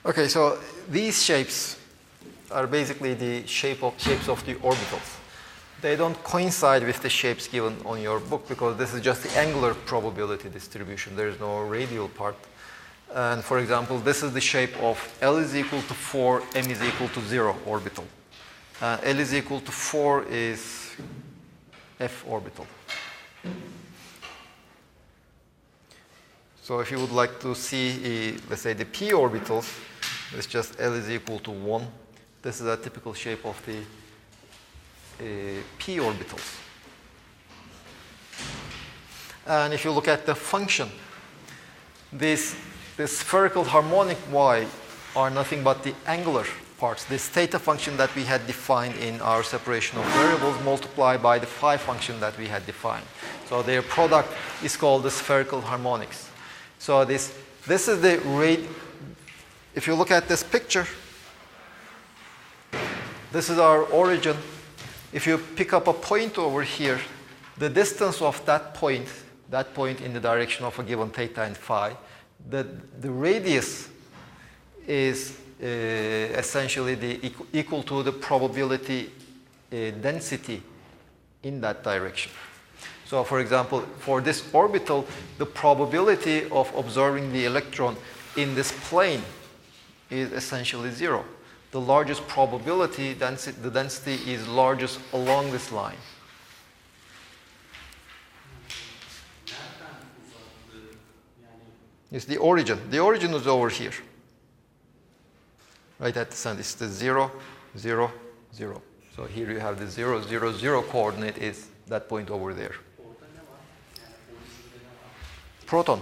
Okay, so these shapes are basically the shapes of the orbitals. They don't coincide with the shapes given on your book because this is just the angular probability distribution. There is no radial part. And for example, this is the shape of L is equal to 4, M is equal to 0 orbital. L is equal to 4 is F orbital. So if you would like to see, let's say, the p orbitals, it's just L is equal to 1. This is a typical shape of the p orbitals. And if you look at the function, the spherical harmonic y are nothing but the angular parts, this theta function that we had defined in our separation of variables multiplied by the phi function that we had defined. So their product is called the spherical harmonics. So this is the rate. If you look at this picture, this is our origin. If you pick up a point over here, the distance of that point in the direction of a given theta and phi, the radius is essentially equal to the probability density in that direction. So for example, for this orbital, the probability of observing the electron in this plane is essentially 0. The largest probability, the density is largest along this line. It's the origin. The origin is over here. Right at the center. It's the 0, 0, 0. So here you have the 0, 0, 0 coordinate is that point over there. Proton.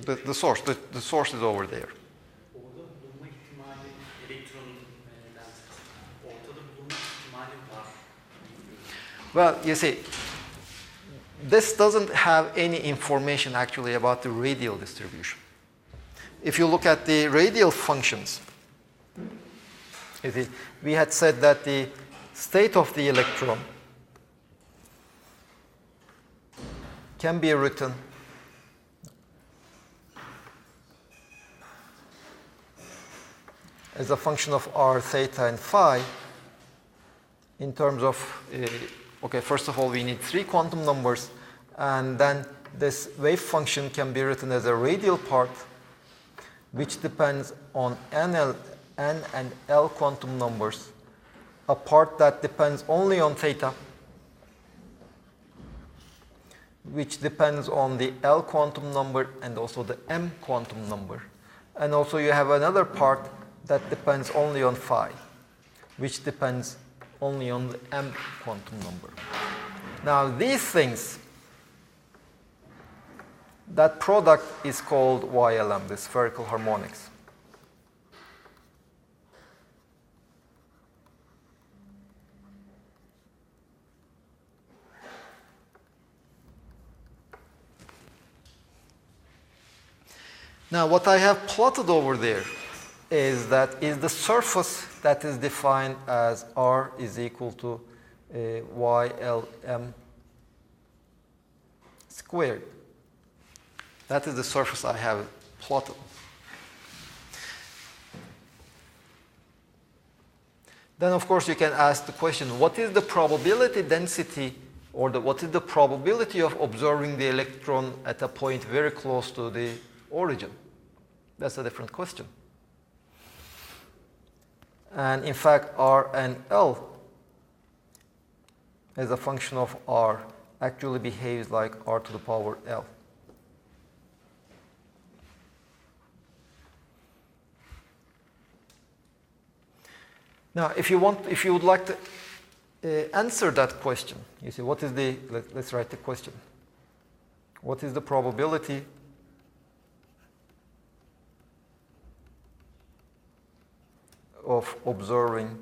The source. The source is over there. Well, you see, this doesn't have any information actually about the radial distribution. If you look at the radial functions, you see, we had said that the state of the electron can be written as a function of r, theta, and phi in terms of okay, first of all, we need 3 quantum numbers, and then this wave function can be written as a radial part, which depends on n and L quantum numbers, a part that depends only on theta, which depends on the L quantum number and also the M quantum number. And also you have another part that depends only on phi, which depends only on the M quantum number. Now these things, that product is called YLM, the spherical harmonics. Now what I have plotted over there is the surface that is defined as R is equal to YLM squared. That is the surface I have plotted. Then of course you can ask the question, what is the probability density or what is the probability of observing the electron at a point very close to the origin? That's a different question. And in fact, R and L as a function of R actually behaves like R to the power L. Now, if you would like to answer that question, you see, what is let's write the question. What is the probability of observing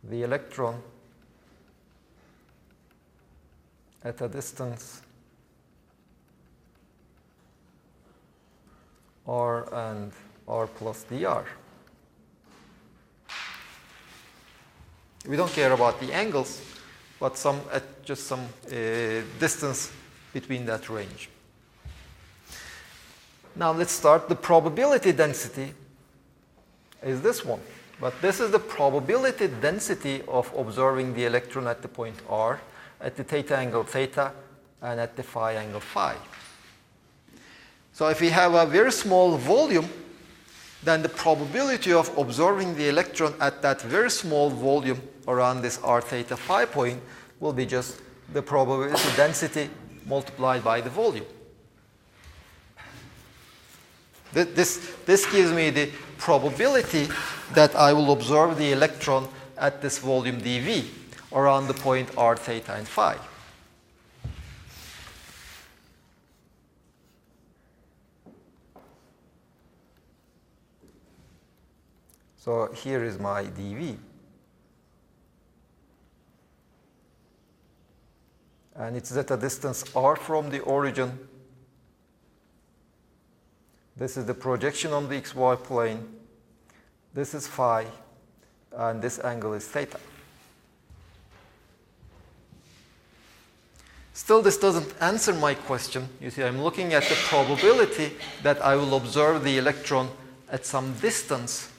the electron at a distance R and R plus dr? We don't care about the angles, but just some distance between that range. Now let's start. The probability density is this one. But this is the probability density of observing the electron at the point R, at the theta angle theta, and at the phi angle phi. So if we have a very small volume, then the probability of observing the electron at that very small volume around this R theta phi point will be just the probability density multiplied by the volume. This gives me the probability that I will observe the electron at this volume dV around the point R theta and phi. So here is my dV. And it's at a distance r from the origin. This is the projection on the xy plane. This is phi, and this angle is theta. Still, this doesn't answer my question. You see, I'm looking at the probability that I will observe the electron at some distance,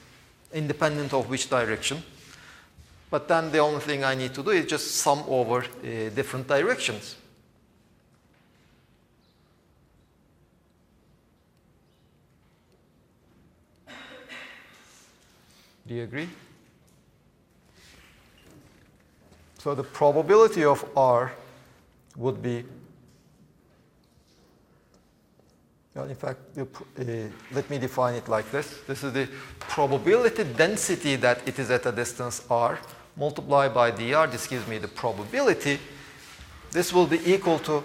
independent of which direction. But then the only thing I need to do is just sum over different directions. Do you agree? So the probability of R would be, well, in fact, let me define it like this. This is the probability density that it is at a distance R multiplied by dr. This gives me the probability. This will be equal to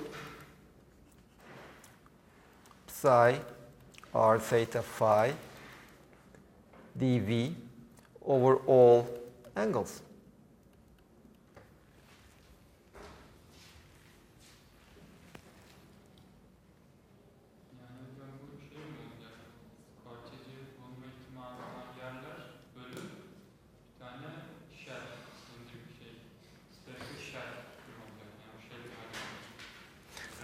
psi R theta phi dV over all angles.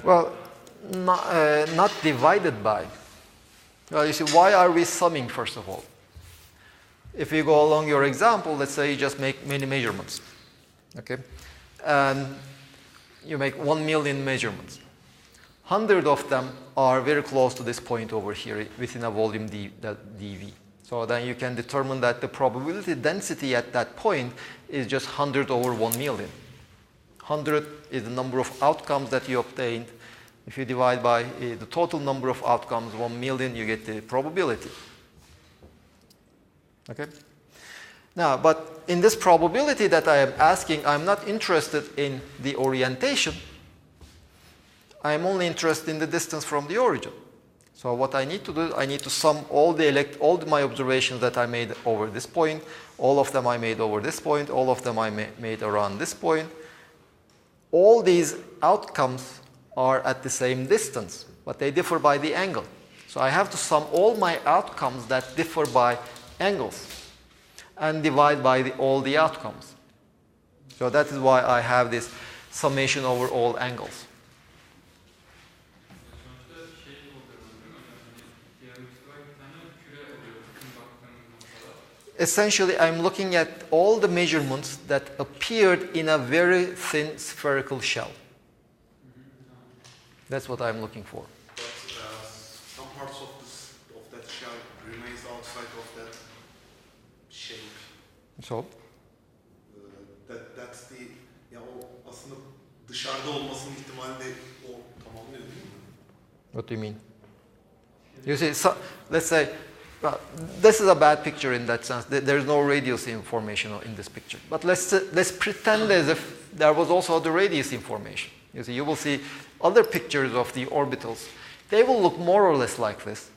Well, not divided by. Well, you see, why are we summing, first of all? If you go along your example, let's say you just make many measurements, okay? And you make 1 million measurements. 100 of them are very close to this point over here within a volume dV. So then you can determine that the probability density at that point is just 100 over 1 million. 100 is the number of outcomes that you obtained. If you divide by the total number of outcomes, 1 million, you get the probability. Okay? Now, but in this probability that I am asking, I'm not interested in the orientation. I'm only interested in the distance from the origin. So what I need to do, I need to sum all my observations that I made over this point. All of them I made over this point. All of them I made around this point. All these outcomes are at the same distance, but they differ by the angle. So I have to sum all my outcomes that differ by angles and divide by all the outcomes. So that is why I have this summation over all angles. Essentially, I'm looking at all the measurements that appeared in a very thin spherical shell. That's what I'm looking for. But some parts of that shell remains outside of that shape. So? That's the, ya o aslında dışarıda olmasının ihtimali o tamamlıyor değil mi? What do you mean? You see, so, let's say, well, this is a bad picture in that sense. There's no radius information in this picture. But let's pretend as if there was also the radius information. You see, you will see other pictures of the orbitals. They will look more or less like this.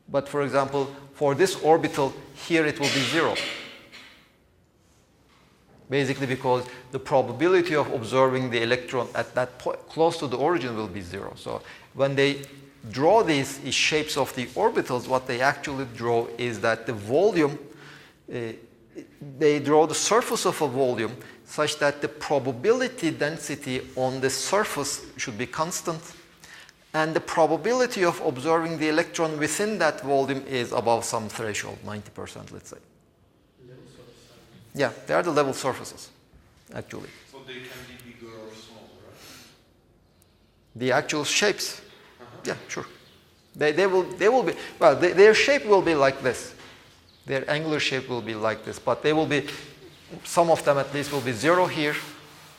But for example, for this orbital, here it will be 0. Basically because the probability of observing the electron at that point, close to the origin, will be 0. So when they draw these shapes of the orbitals, what they actually draw is that the volume, they draw the surface of a volume such that the probability density on the surface should be constant, And the probability of observing the electron within that volume is above some threshold, 90%, let's say. Yeah, they are the level surfaces, actually. So they can be bigger or smaller, right? The actual shapes. Yeah, sure. They will be, well, their shape will be like this. Their angular shape will be like this, but they will be, some of them at least will be 0 here,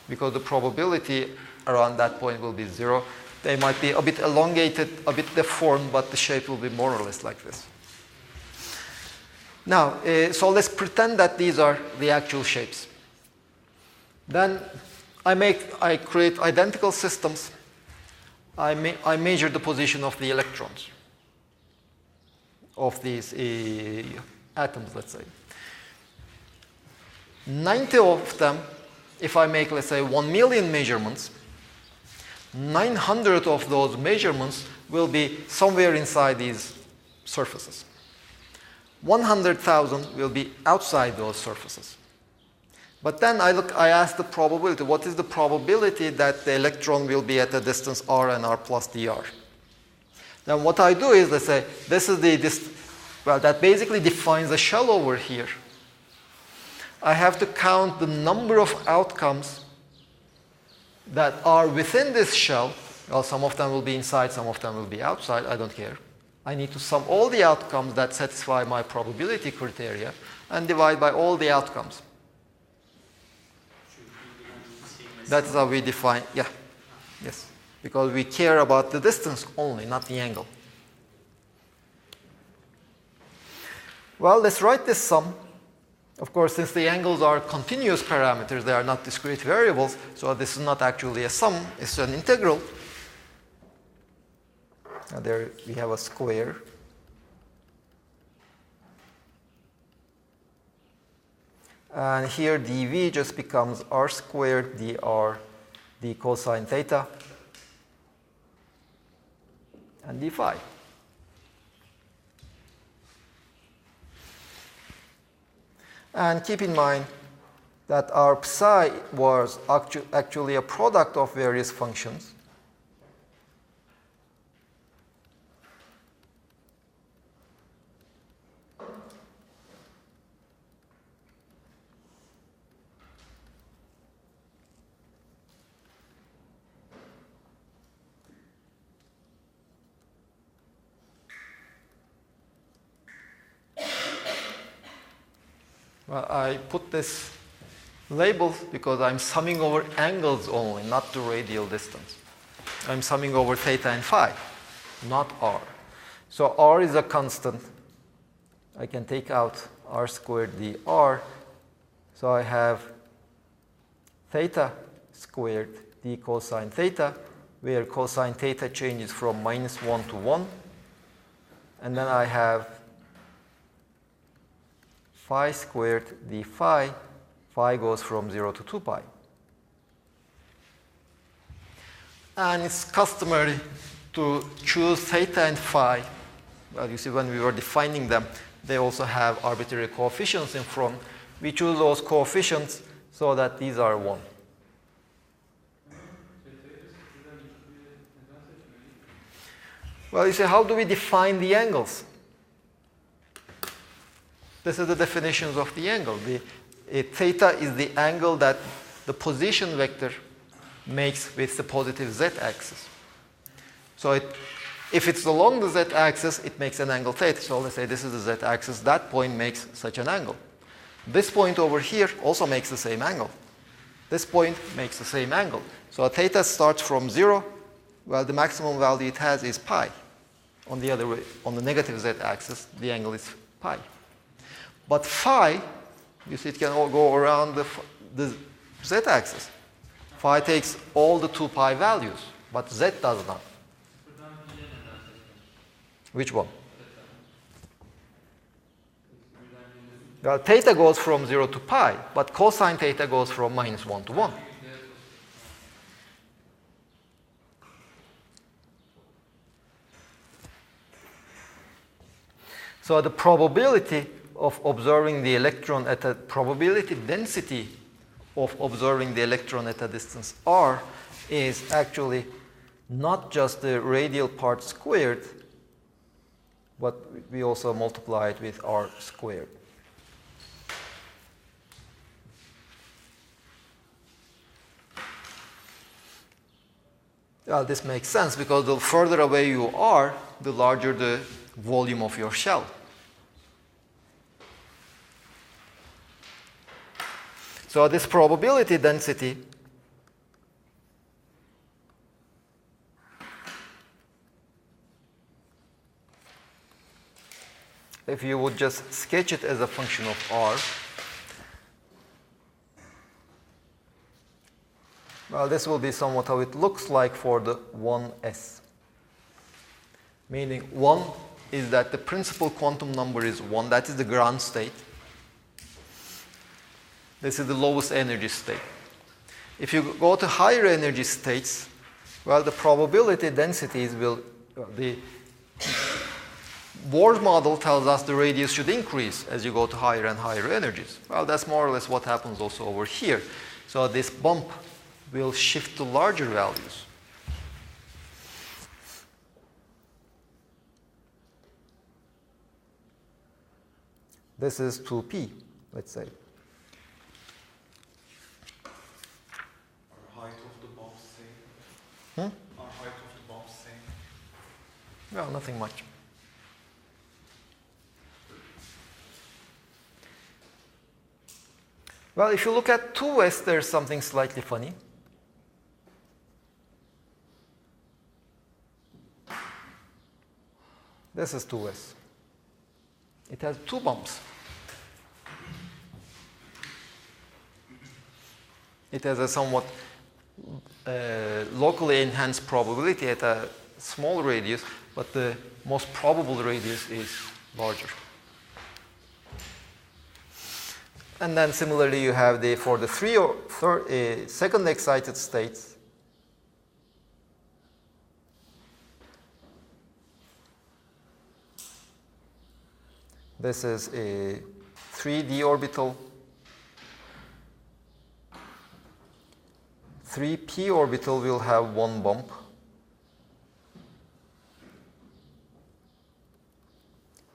because the probability around that point will be 0. They might be a bit elongated, a bit deformed, but the shape will be more or less like this. Now, so let's pretend that these are the actual shapes. Then I create identical systems. I measure the position of the electrons of these atoms, let's say. 90 of them, if I make, let's say, 1 million measurements, 900 of those measurements will be somewhere inside these surfaces. 100,000 will be outside those surfaces. But then I ask the probability. What is the probability that the electron will be at a distance r and r plus dr? Then what I do is, let's say, this is well, that basically defines the shell over here. I have to count the number of outcomes that are within this shell. Well, some of them will be inside, some of them will be outside. I don't care. I need to sum all the outcomes that satisfy my probability criteria and divide by all the outcomes. That is how we define, yeah, yes. Because we care about the distance only, not the angle. Well, let's write this sum. Of course, since the angles are continuous parameters, they are not discrete variables, so this is not actually a sum, it's an integral. And there we have a square. And here dv just becomes r squared dr d cosine theta and d phi. And keep in mind that our psi was actually a product of various functions. Well, I put this label because I'm summing over angles only, not the radial distance. I'm summing over theta and phi, not r. So r is a constant. I can take out r squared dr. So I have theta squared d cosine theta, where cosine theta changes from -1 to 1. And then I have phi squared d phi. Phi goes from 0 to 2 pi. And it's customary to choose theta and phi. Well, you see, when we were defining them, they also have arbitrary coefficients in front. We choose those coefficients so that these are 1. Well, you see, how do we define the angles? This is the definitions of the angle. Theta is the angle that the position vector makes with the positive z-axis. So if it's along the z-axis, it makes an angle theta. So let's say this is the z-axis. That point makes such an angle. This point over here also makes the same angle. This point makes the same angle. So theta starts from 0. Well, the maximum value it has is pi. On the other way, on the negative z-axis, the angle is pi. But phi, you see, it can all go around the z-axis. Phi takes all the 2 pi values, but z does not. Which one? Well, theta goes from 0 to pi, but cosine theta goes from -1 to 1. So the probability of observing the electron at a probability density of observing the electron at a distance r is actually not just the radial part squared, but we also multiply it with r squared. Well, this makes sense because the further away you are, the larger the volume of your shell. So this probability density if you would just sketch it as a function of r, well, this will be somewhat how it looks like for the 1s. Meaning 1 is that the principal quantum number is 1. That is the ground state. This is the lowest energy state. If you go to higher energy states, well, the probability densities will, the Bohr's model tells us the radius should increase as you go to higher and higher energies. Well, that's more or less what happens also over here. So this bump will shift to larger values. This is 2p, let's say. Are height of the bumps same? Are height of the bumps same? Well, nothing much. Well, if you look at 2s, there's something slightly funny. This is 2s. It has 2 bumps. It has a somewhat locally enhanced probability at a small radius, but the most probable radius is larger. And then similarly, you have for the second excited states, this is a 3d orbital, 3p orbital will have 1 bump,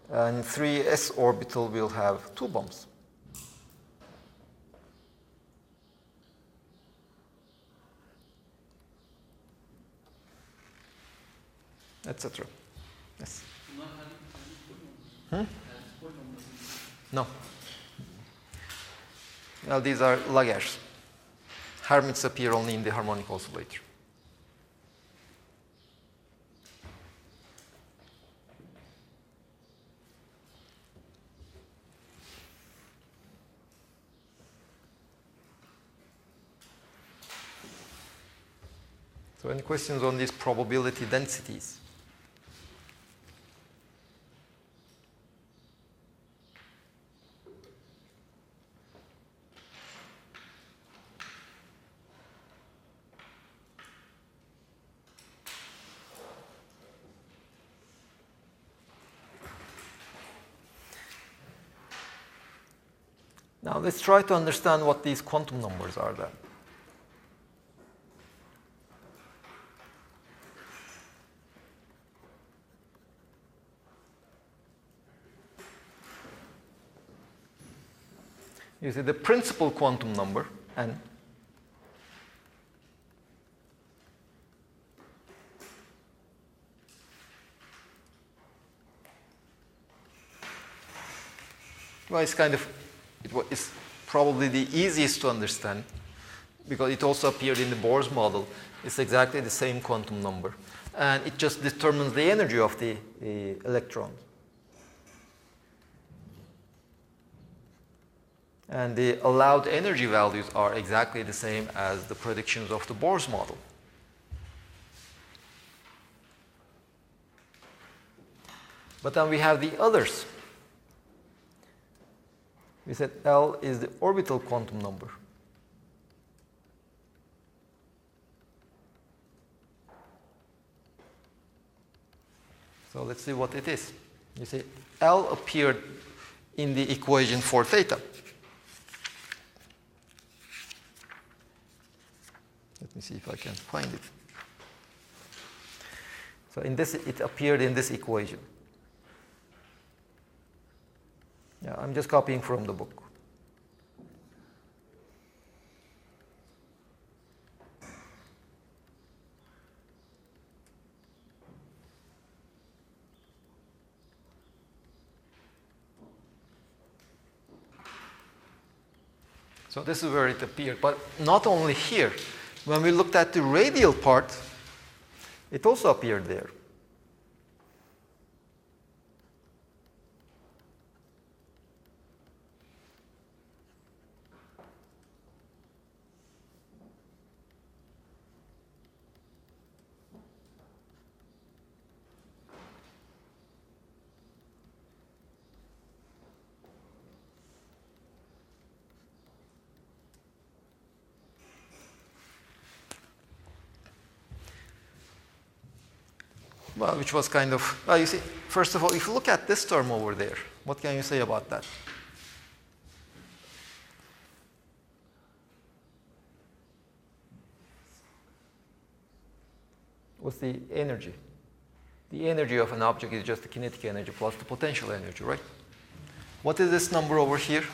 and 3s orbital will have 2 bumps. Etc. Yes. No. Well, these are Lagrange. Hermits appear only in the harmonic oscillator. So any questions on these probability densities? Now let's try to understand what these quantum numbers are then. You see the principal quantum number, n, well, it's probably the easiest to understand because it also appeared in the Bohr's model. It's exactly the same quantum number. And it just determines the energy of the electron. And the allowed energy values are exactly the same as the predictions of the Bohr's model. But then we have the others. We said L is the orbital quantum number. So let's see what it is. You see, L appeared in the equation for theta. Let me see if I can find it. So in this, it appeared in this equation. Yeah, I'm just copying from the book. So this is where it appeared. But not only here. When we looked at the radial part, it also appeared there. Well, which was kind of, you see, first of all, if you look at this term over there, what can you say about that? What's the energy? The energy of an object is just the kinetic energy plus the potential energy, right? What is this number over here?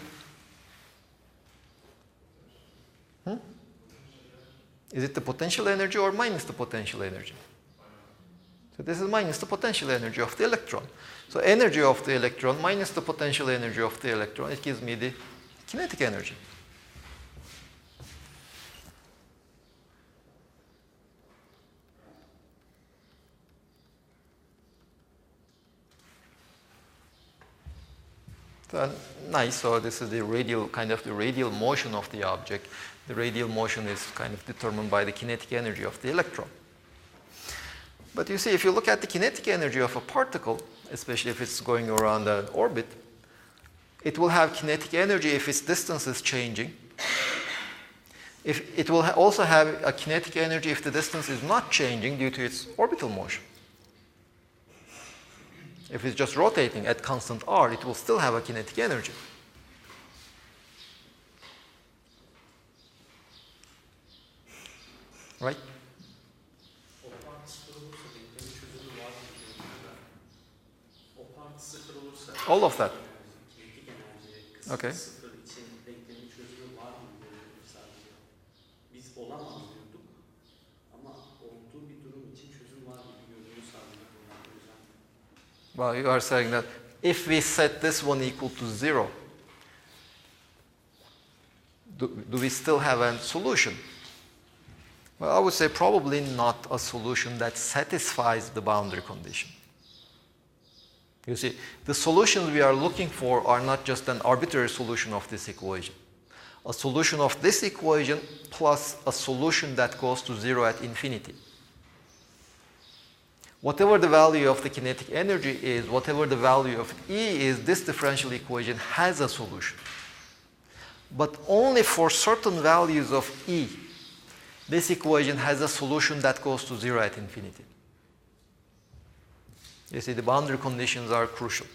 Is it the potential energy or minus the potential energy? So this is minus the potential energy of the electron. So energy of the electron minus the potential energy of the electron, it gives me the kinetic energy. So, nice. So this is the radial, kind of the radial motion of the object. The radial motion is kind of determined by the kinetic energy of the electron. But you see, if you look at the kinetic energy of a particle, especially if it's going around an orbit, it will have kinetic energy if its distance is changing. It will also have a kinetic energy if the distance is not changing due to its orbital motion. If it's just rotating at constant r, it will still have a kinetic energy. Right? All of that. Okay. Well, you are saying that if we set this one equal to 0, do we still have a solution? Well, I would say probably not a solution that satisfies the boundary condition. You see, the solutions we are looking for are not just an arbitrary solution of this equation. A solution of this equation plus a solution that goes to 0 at infinity. Whatever the value of the kinetic energy is, whatever the value of E is, this differential equation has a solution. But only for certain values of E, this equation has a solution that goes to 0 at infinity. You see, the boundary conditions are crucial.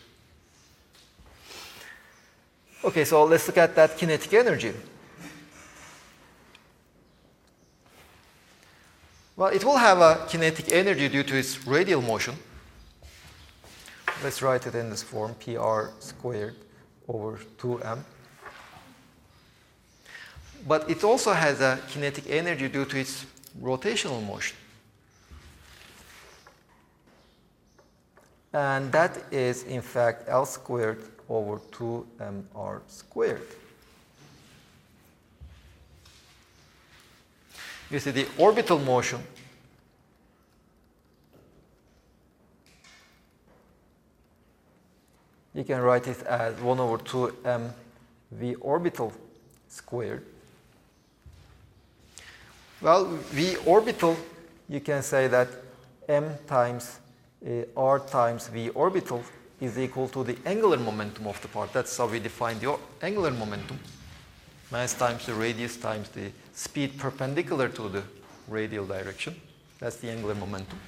Okay, so let's look at that kinetic energy. Well, it will have a kinetic energy due to its radial motion. Let's write it in this form, PR squared over 2m. But it also has a kinetic energy due to its rotational motion. And that is, in fact, L squared over 2mr squared. You see, the orbital motion you can write it as 1 over 2m v orbital squared. Well, v orbital, you can say that m times r times v orbital is equal to the angular momentum of the part. That's how we define the angular momentum. Mass times the radius times the speed perpendicular to the radial direction. That's the angular momentum.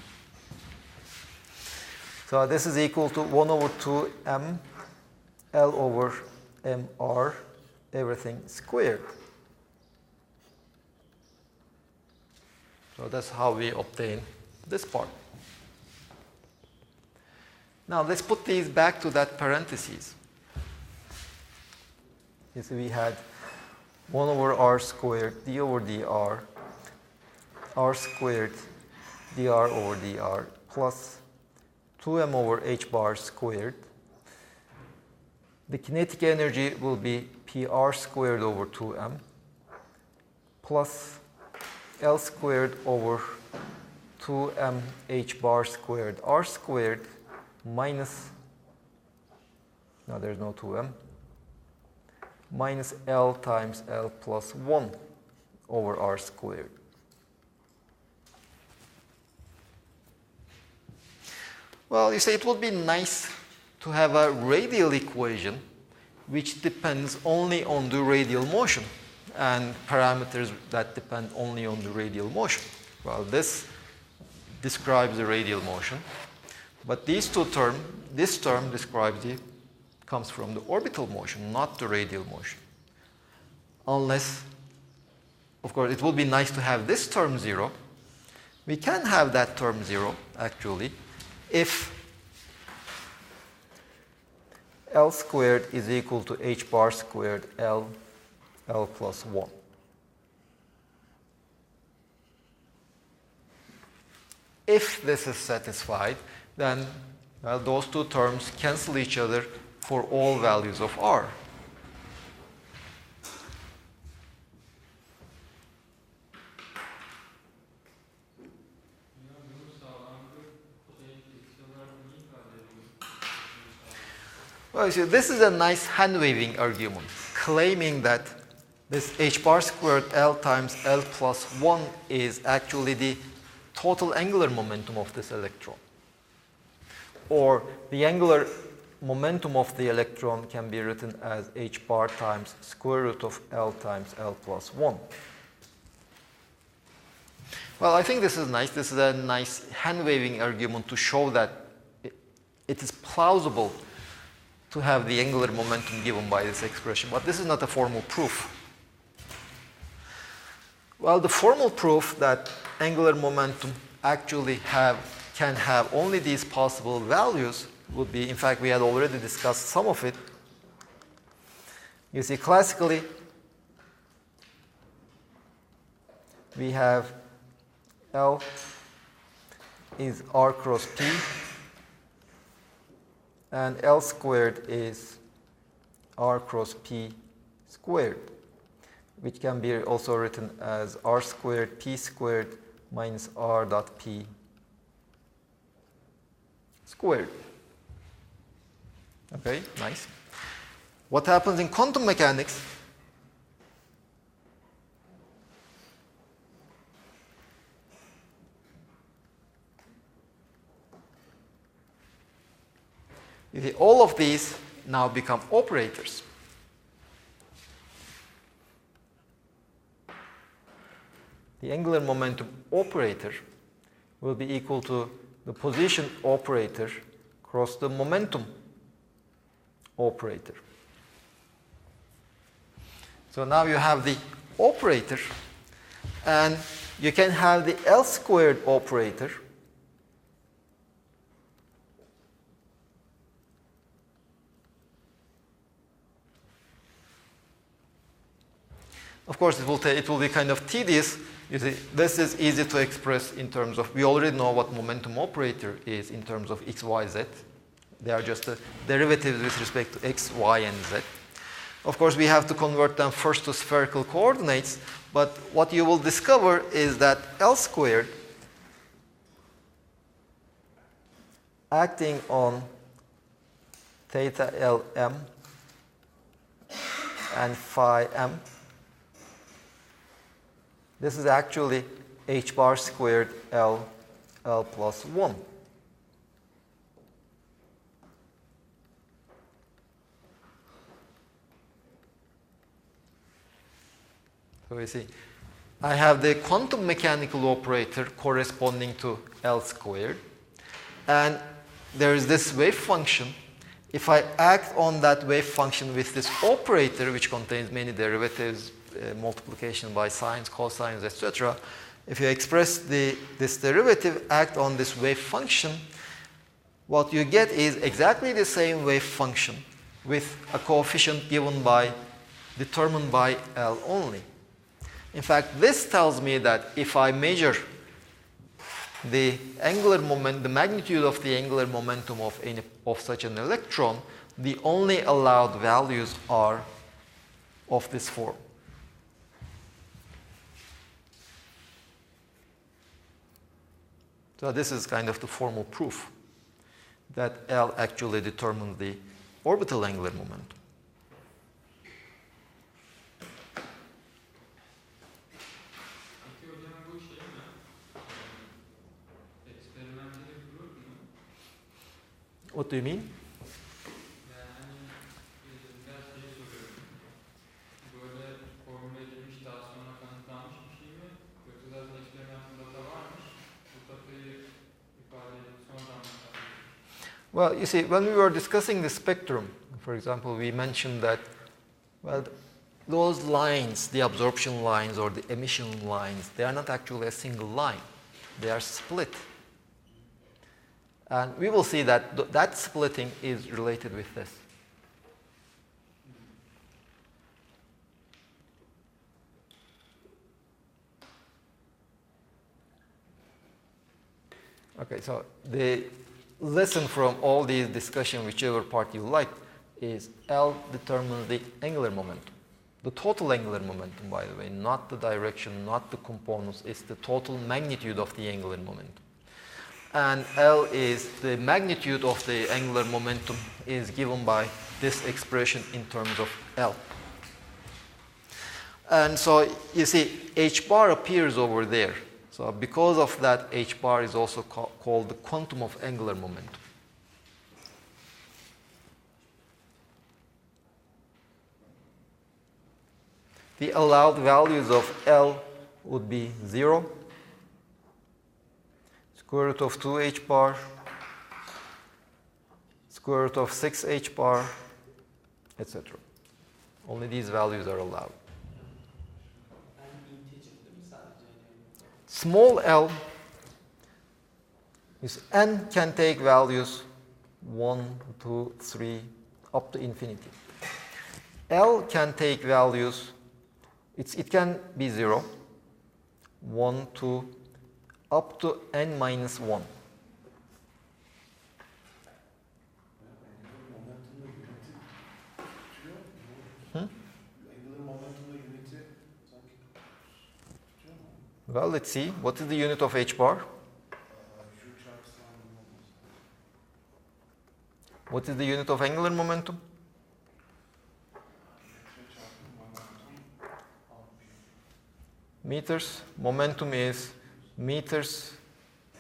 So this is equal to 1 over 2m L over mr everything squared. So that's how we obtain this part. Now let's put these back to that parentheses. So we had 1 over r squared d over dr, r squared dr over dr plus 2m over h bar squared. The kinetic energy will be pr squared over 2m plus L squared over 2m h bar squared r squared minus, no, there's no 2m, minus L times L plus 1 over r squared. Well, you say it would be nice to have a radial equation which depends only on the radial motion and parameters that depend only on the radial motion. Well, this describes the radial motion, but these two terms, this term describes comes from the orbital motion, not the radial motion. Unless, of course, it would be nice to have this term 0. We can have that term 0, actually, if L squared is equal to h bar squared L plus 1. If this is satisfied, then well, those two terms cancel each other for all values of r. Well, you see, this is a nice hand-waving argument, claiming that this h bar squared L times L plus 1 is actually the total angular momentum of this electron. Or the angular momentum of the electron can be written as h bar times square root of L times L plus 1. Well, I think this is nice. This is a nice hand-waving argument to show that it is plausible to have the angular momentum given by this expression, but this is not a formal proof. Well, the formal proof that angular momentum actually can have only these possible values would be, in fact, we had already discussed some of it. You see, classically, we have L is r cross p, and L squared is r cross p squared, which can be also written as r squared p squared minus r dot p squared. Okay, nice. What happens in quantum mechanics? You see, all of these now become operators. The angular momentum operator will be equal to the position operator cross the momentum operator. So now you have the operator, and you can have the L squared operator Of course, it will be kind of tedious. You see, this is easy to express in terms of, we already know what momentum operator is in terms of x, y, z. They are just the derivatives with respect to x, y, and z. Of course, we have to convert them first to spherical coordinates, but what you will discover is that L squared acting on theta Lm and phi m, this is actually h bar squared L plus 1. So you see, I have the quantum mechanical operator corresponding to L squared, and there is this wave function. If I act on that wave function with this operator, which contains many derivatives, multiplication by sines, cosines, etc., if you express this derivative, act on this wave function, what you get is exactly the same wave function with a coefficient determined by L only. In fact, this tells me that if I measure the magnitude of the angular momentum of such an electron, the only allowed values are of this form. So this is kind of the formal proof that L actually determines the orbital angular momentum. What do you mean? Well, you see, when we were discussing the spectrum, for example, we mentioned that, well, those lines, the absorption lines or the emission lines, they are not actually a single line. They are split. And we will see that that splitting is related with this. Okay, so the lesson from all these discussion, whichever part you like, is L determines the angular momentum. The total angular momentum, by the way, not the direction, not the components, it's the total magnitude of the angular momentum. And L is the magnitude of the angular momentum is given by this expression in terms of L. And so you see h bar appears over there. So because of that, h bar is also called the quantum of angular momentum. The allowed values of L would be 0, square root of 2h bar, square root of 6h bar, etc. Only these values are allowed. Small l is n can take values 1, 2, 3, up to infinity. L can take values, it can be 0, 1, 2, up to n minus 1. Well, let's see. What is the unit of h bar? What is the unit of angular momentum? Meters. Momentum is meters,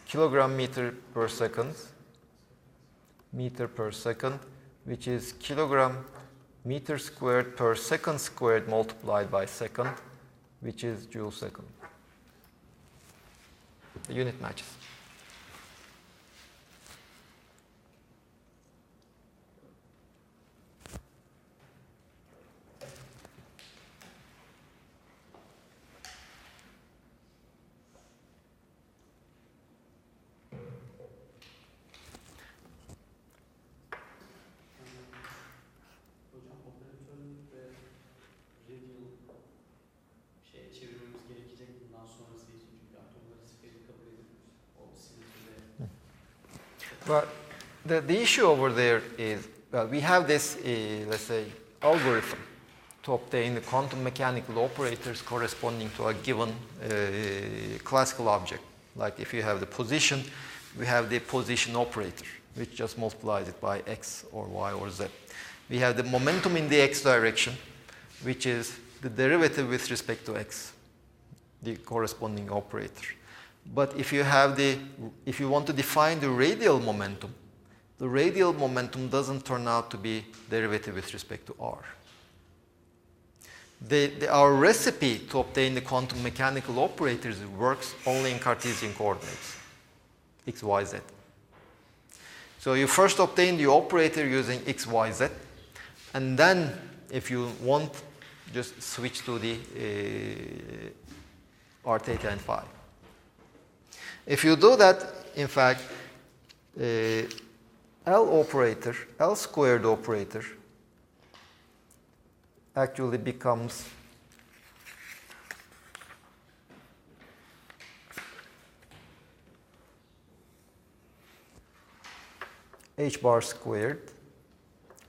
kilogram meter per second, which is kilogram meter squared per second squared multiplied by second, which is joule second. The unit matches. But the issue over there is, we have this, let's say, algorithm to obtain the quantum mechanical operators corresponding to a given classical object. Like if you have the position, we have the position operator, which just multiplies it by x or y or z. We have the momentum in the x direction, which is the derivative with respect to x, the corresponding operator. But if you want to define the radial momentum doesn't turn out to be derivative with respect to r. Our recipe to obtain the quantum mechanical operators works only in Cartesian coordinates, x, y, z. So you first obtain the operator using x, y, z, and then if you want, just switch to the r theta and phi. If you do that, in fact, L squared operator actually becomes h bar squared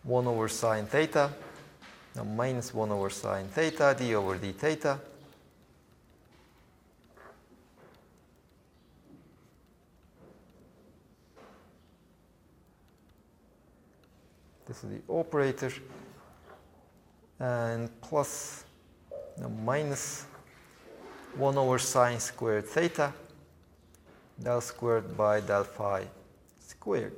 1 over sine theta, now minus 1 over sine theta d over d theta. This is the operator, and plus minus 1 over sine squared theta del squared by del phi squared.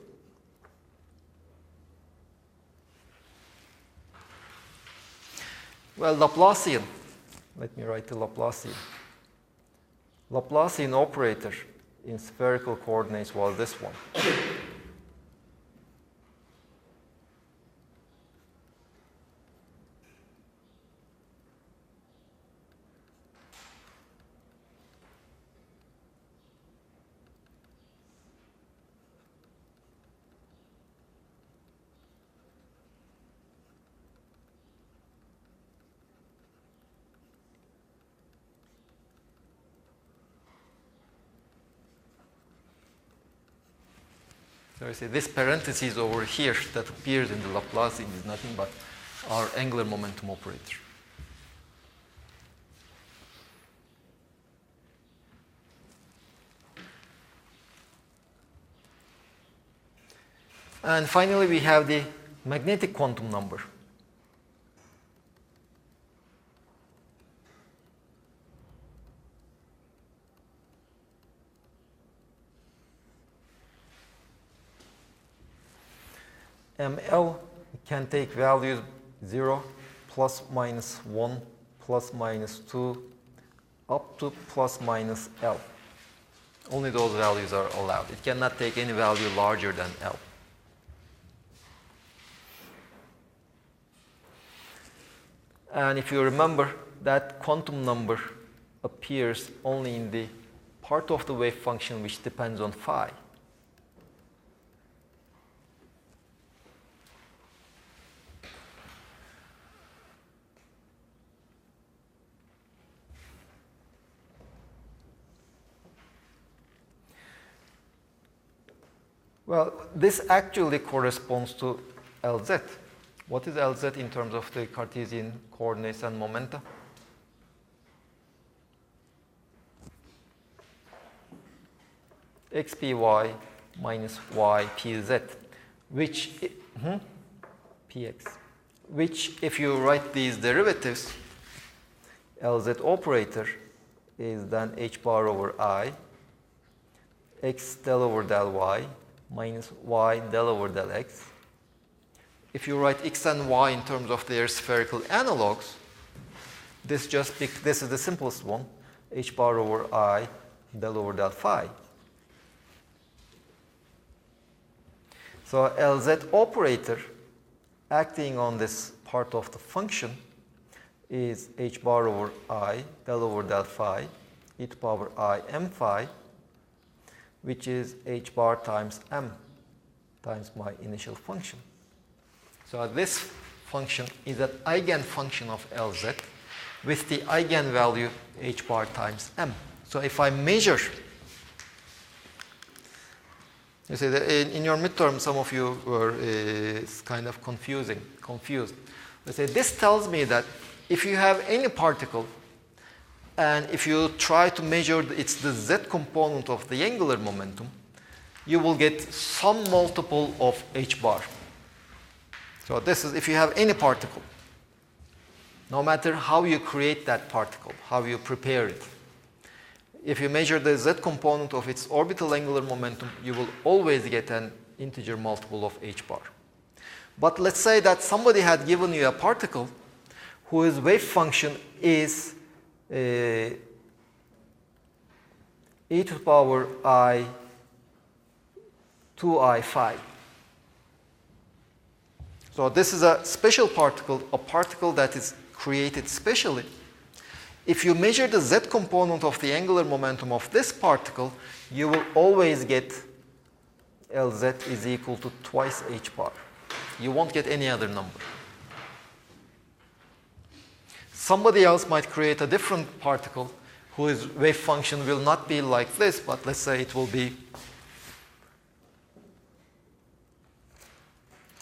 Well, Laplacian, let me write the Laplacian. Laplacian operator in spherical coordinates was this one. So I say this parenthesis over here that appears in the Laplacian is nothing but our angular momentum operator. And finally, we have the magnetic quantum number. ML can take values 0, plus minus 1, plus minus 2, up to plus minus L. Only those values are allowed. It cannot take any value larger than L. And if you remember, that quantum number appears only in the part of the wave function which depends on phi. Well, this actually corresponds to Lz. What is Lz in terms of the Cartesian coordinates and momenta? xpy minus ypz, which px, which if you write these derivatives, Lz operator is then h bar over I, x del over del y, minus y del over del x. If you write x and y in terms of their spherical analogs, this is the simplest one, h bar over I del over del phi. So Lz operator acting on this part of the function is h bar over I del over del phi e to power I m phi, which is h bar times m times my initial function. So this function is an eigenfunction of Lz with the eigenvalue h bar times m. So if I measure, you see that in your midterm some of you were kind of confused. Let's say this tells me that if you have any particle and if you try to measure the z component of the angular momentum, you will get some multiple of h bar. So this is if you have any particle, no matter how you create that particle, how you prepare it. If you measure the z component of its orbital angular momentum, you will always get an integer multiple of h bar. But let's say that somebody had given you a particle whose wave function is e to the power I 2I phi. So this is a special particle, a particle that is created specially. If you measure the z component of the angular momentum of this particle, you will always get Lz is equal to twice h bar. You won't get any other number. Somebody else might create a different particle whose wave function will not be like this, but let's say it will be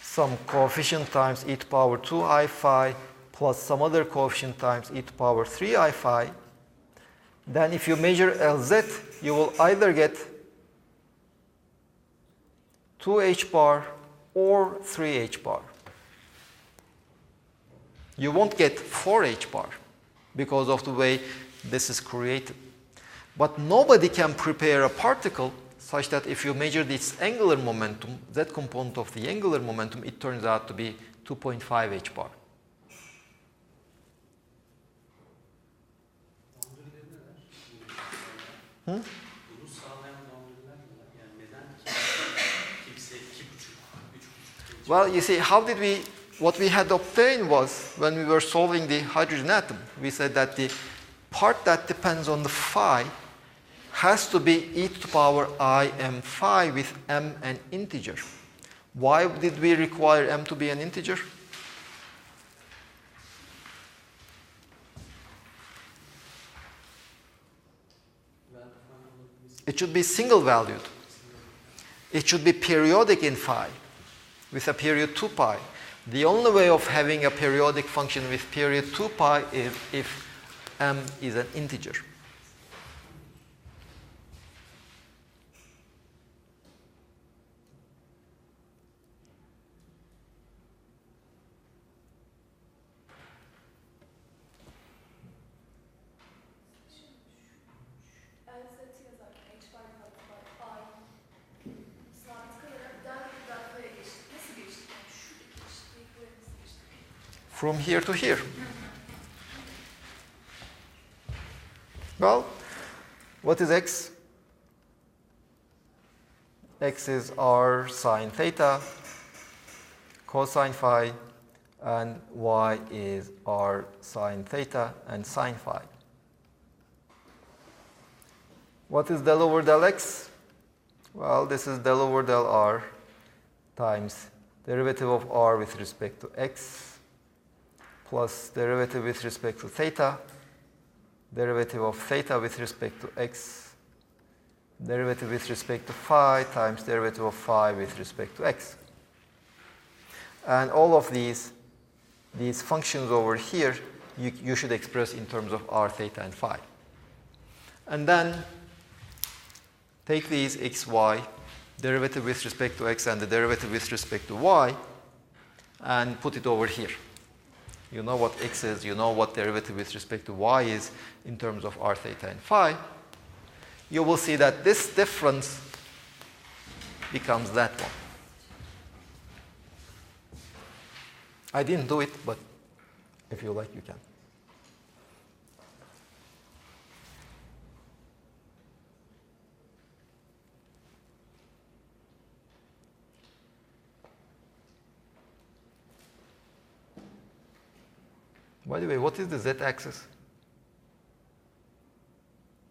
some coefficient times e to power 2I phi plus some other coefficient times e to power 3I phi. Then if you measure Lz, you will either get 2h bar or 3h bar. You won't get 4h bar because of the way this is created. But nobody can prepare a particle such that if you measure its angular momentum, that component of the angular momentum, it turns out to be 2.5 h bar. Well, you see, what we had obtained was, when we were solving the hydrogen atom, we said that the part that depends on the phi has to be e to the power I m phi with m an integer. Why did we require m to be an integer? It should be single valued. It should be periodic in phi with a period 2 pi. The only way of having a periodic function with period 2 pi is if m is an integer. From here to here. Well, what is x? X is r sine theta, cosine phi, and y is r sine theta and sine phi. What is del over del x? Well, this is del over del r times derivative of r with respect to x plus derivative with respect to theta, derivative of theta with respect to x, derivative with respect to phi times derivative of phi with respect to x. And all of these functions over here, you should express in terms of r, theta, and phi. And then take these x, y, derivative with respect to x and the derivative with respect to y, and put it over here. You know what x is, you know what derivative with respect to y is in terms of r, theta, and phi. You will see that this difference becomes that one. I didn't do it, but if you like, you can. By the way, what is the z-axis?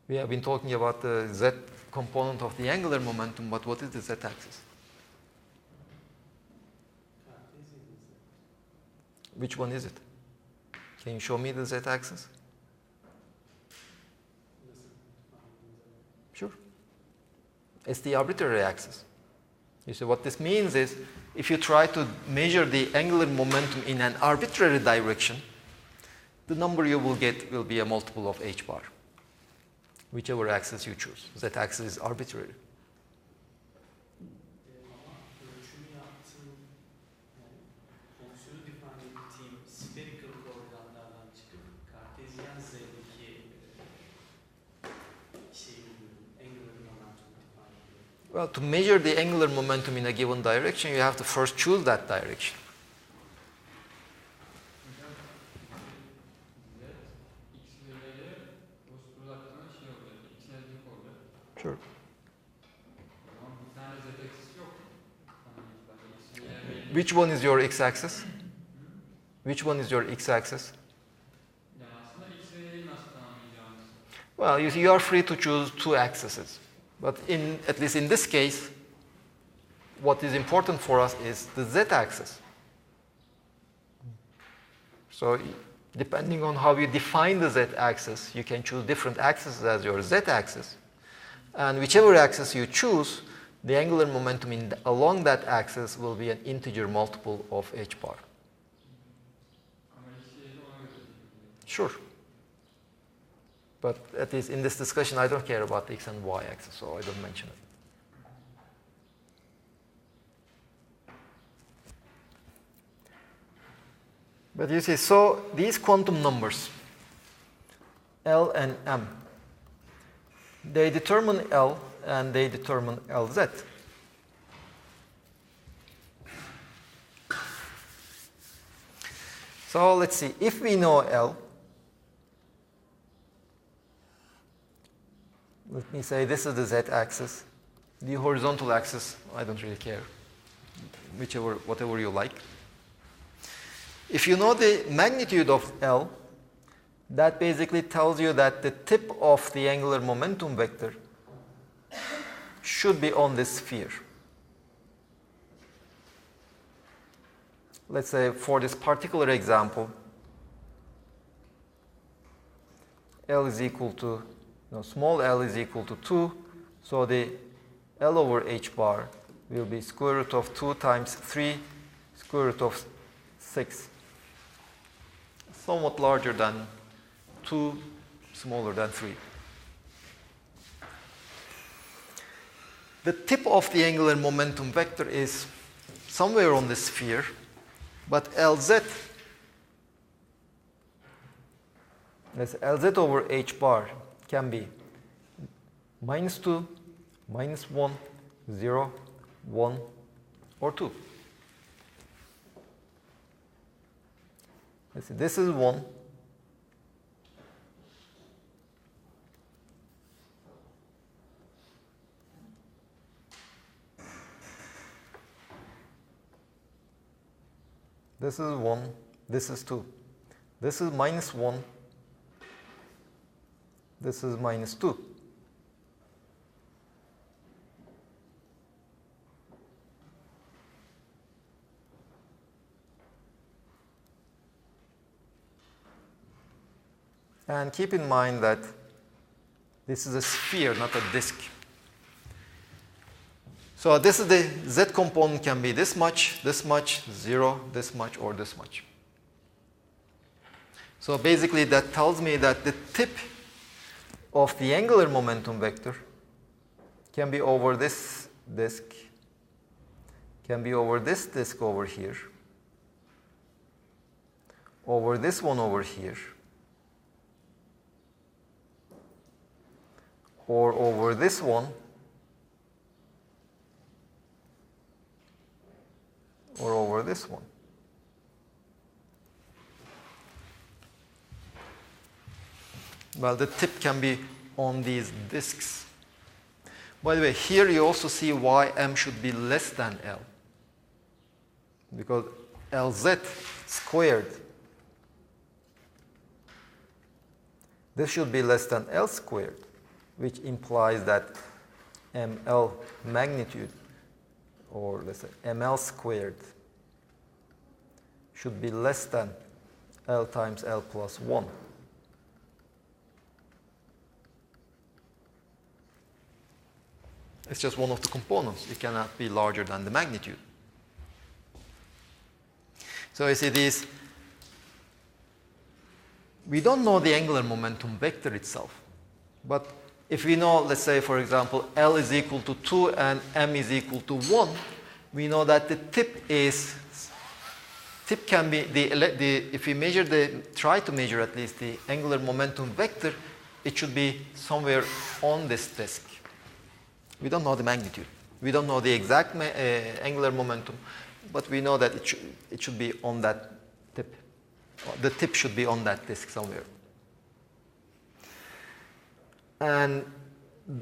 We have been talking about the z component of the angular momentum, but what is the z-axis? Which one is it? Can you show me the z-axis? Sure. It's the arbitrary axis. You see, what this means is, if you try to measure the angular momentum in an arbitrary direction, the number you will get will be a multiple of h bar, whichever axis you choose. Z-axis is arbitrary. Well, to measure the angular momentum in a given direction, you have to first choose that direction. Sure. Which one is your x-axis? Which one is your x-axis? Well, you are free to choose two axes. But at least in this case, what is important for us is the z-axis. So depending on how you define the z-axis, you can choose different axes as your z-axis. And whichever axis you choose, the angular momentum along that axis will be an integer multiple of h bar. Sure. But at least in this discussion, I don't care about the x and y axis, so I don't mention it. But you see, so these quantum numbers, L and M, they determine L and they determine Lz. So let's see, if we know L, let me say this is the z-axis. The horizontal axis, I don't really care, whatever you like. If you know the magnitude of L, that basically tells you that the tip of the angular momentum vector should be on this sphere. Let's say for this particular example, L is equal to, small l is equal to 2, so the L over h bar will be square root of 2 times 3 square root of 6. Somewhat larger than 2, smaller than 3. The tip of the angular momentum vector is somewhere on the sphere, but Lz, Lz over h bar can be -2, -1, 0, 1, or 2. Let's see, this is 1. This is 1. This is 2. This is -1. This is -2. And keep in mind that this is a sphere, not a disk. So this is the z component can be this much, 0, this much, or this much. So basically that tells me that the tip of the angular momentum vector can be over this disk, can be over this disk over here, over this one over here, or over this one, or over this one. Well, the tip can be on these disks. By the way, here you also see why m should be less than L. Because Lz squared, this should be less than L squared, which implies that ml magnitude, or let's say ml squared, should be less than L times L plus 1. It's just one of the components. It cannot be larger than the magnitude. So you see these, we don't know the angular momentum vector itself, but if we know, let's say, for example, L is equal to 2 and M is equal to 1, we know that the tip can be, if we try to measure at least the angular momentum vector, it should be somewhere on this disk. We don't know the magnitude. We don't know the exact angular momentum, but we know that it should be on that tip. The tip should be on that disk somewhere. And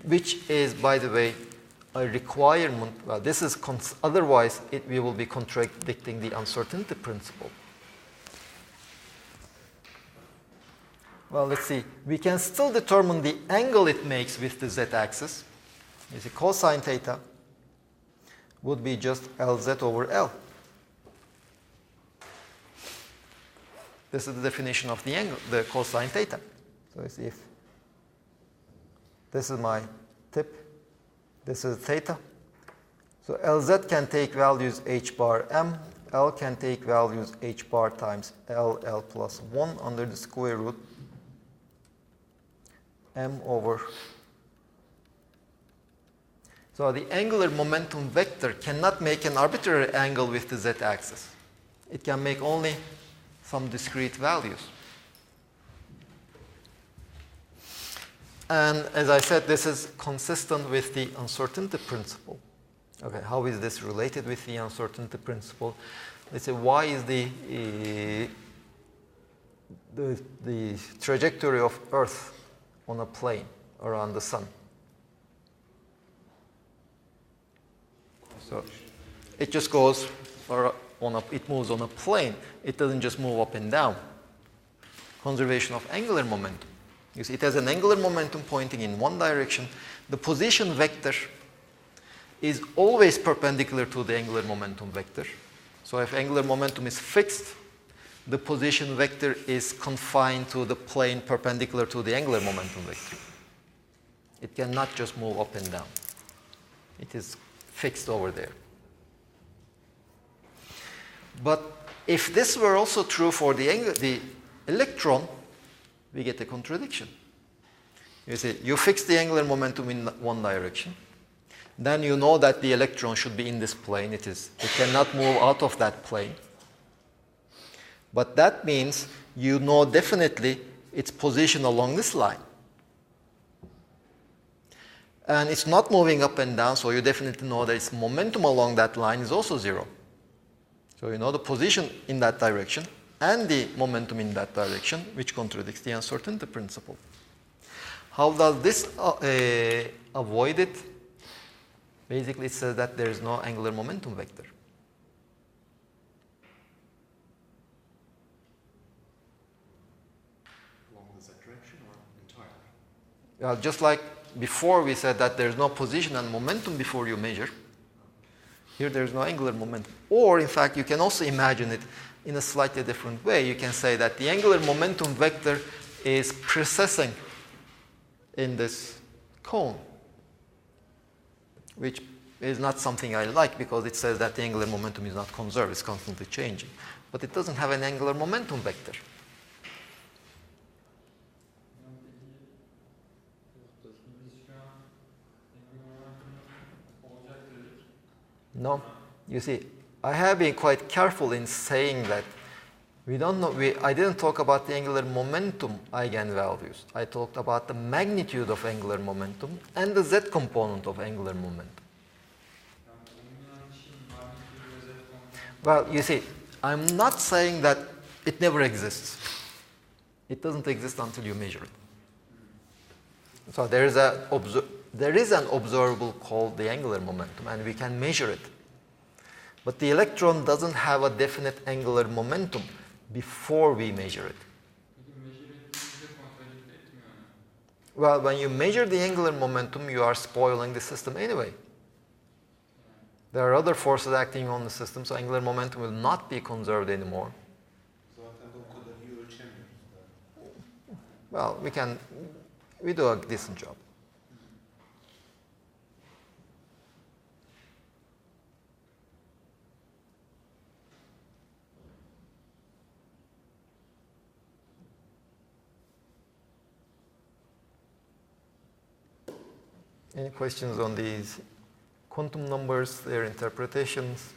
which is, by the way, a requirement. Well, this is otherwise we will be contradicting the uncertainty principle. Well, let's see. We can still determine the angle it makes with the z-axis. You see cosine theta. would be just Lz over L. This is the definition of the angle, the cosine theta. So you see if this is my tip, this is theta. So Lz can take values h bar m, L can take values h bar times L plus 1 under the square root m over. So the angular momentum vector cannot make an arbitrary angle with the z-axis. It can make only some discrete values. And as I said, this is consistent with the uncertainty principle. Okay, how is this related with the uncertainty principle? Let's say, why is the trajectory of Earth on a plane around the sun? So it just goes it moves on a plane. It doesn't just move up and down. Conservation of angular momentum. You see, it has an angular momentum pointing in one direction. The position vector is always perpendicular to the angular momentum vector. So if angular momentum is fixed, the position vector is confined to the plane perpendicular to the angular momentum vector. It cannot just move up and down. It is fixed over there. But if this were also true for the electron, we get a contradiction. You see, you fix the angular momentum in one direction. Then you know that the electron should be in this plane. It cannot move out of that plane. But that means you know definitely its position along this line. And it's not moving up and down, so you definitely know that its momentum along that line is also 0. So you know the position in that direction and the momentum in that direction, which contradicts the uncertainty principle. How does this avoid it? Basically, it says that there is no angular momentum vector. Along the z direction or entirely? Well, just like before we said that there is no position and momentum before you measure, here there is no angular momentum. Or, in fact, you can also imagine it in a slightly different way. You can say that the angular momentum vector is precessing in this cone, which is not something I like because it says that the angular momentum is not conserved, it's constantly changing. But it doesn't have an angular momentum vector. No. You see, I have been quite careful in saying that we don't know. I didn't talk about the angular momentum eigenvalues. I talked about the magnitude of angular momentum and the z component of angular momentum. Well, you see, I'm not saying that it never exists. It doesn't exist until you measure it. So there is an observable called the angular momentum, and we can measure it. But the electron doesn't have a definite angular momentum before we measure it. Well, when you measure the angular momentum, you are spoiling the system anyway. There are other forces acting on the system, so angular momentum will not be conserved anymore. Well, we do a decent job. Any questions on these quantum numbers, their interpretations?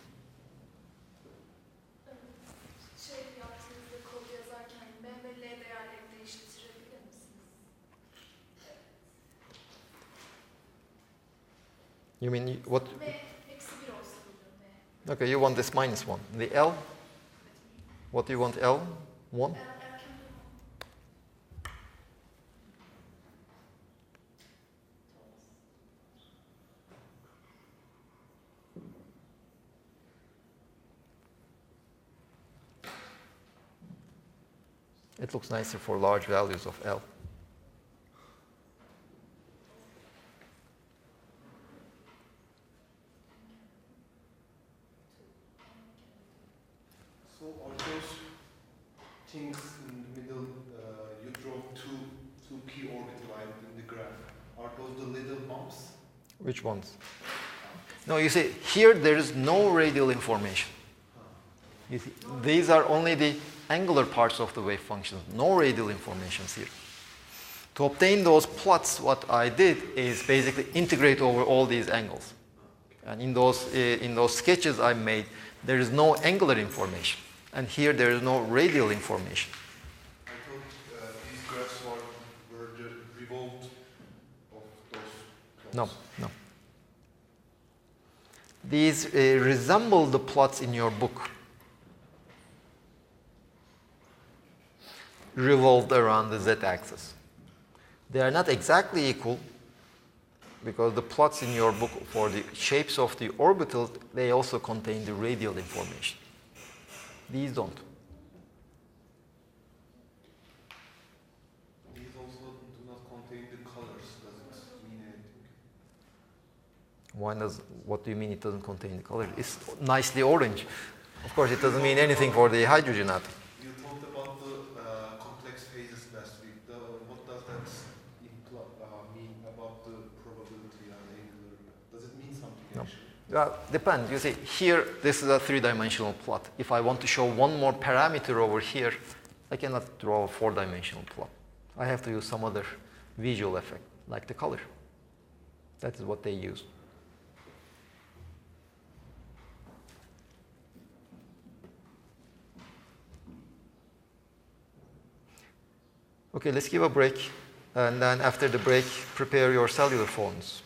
Yaptığınızda kod yazarken M ve L değerlerini değiştirebilir misiniz? You mean what? M eksi 1 olsa buluyor M. Okay, you want this minus 1. The L? What do you want, L? 1? It looks nicer for large values of L. things in the middle, you draw two p orbital in the graph. Are those the little bumps? Which ones? No, you see, here there is no radial information. You see, these are only the angular parts of the wave function, no radial informations here. To obtain those plots, what I did is basically integrate over all these angles. And in those sketches I made, there is no angular information. And here there is no radial information. I thought these graphs were the revolved of those plots. No, no. These resemble the plots in your book, revolved around the z-axis. They are not exactly equal because the plots in your book for the shapes of the orbitals, they also contain the radial information. These don't. These also do not contain the colors. Does it mean anything? What do you mean it doesn't contain the color? It's nicely orange. Of course, it doesn't mean anything for the hydrogen atom. You talked about the complex phases last week. What does that mean about the probability and angular? Does it mean something No. actually? Well, depends. You see, here, this is a three-dimensional plot. If I want to show one more parameter over here, I cannot draw a four-dimensional plot. I have to use some other visual effect, like the color. That is what they use. Okay, let's give a break. And then after the break, prepare your cellular phones.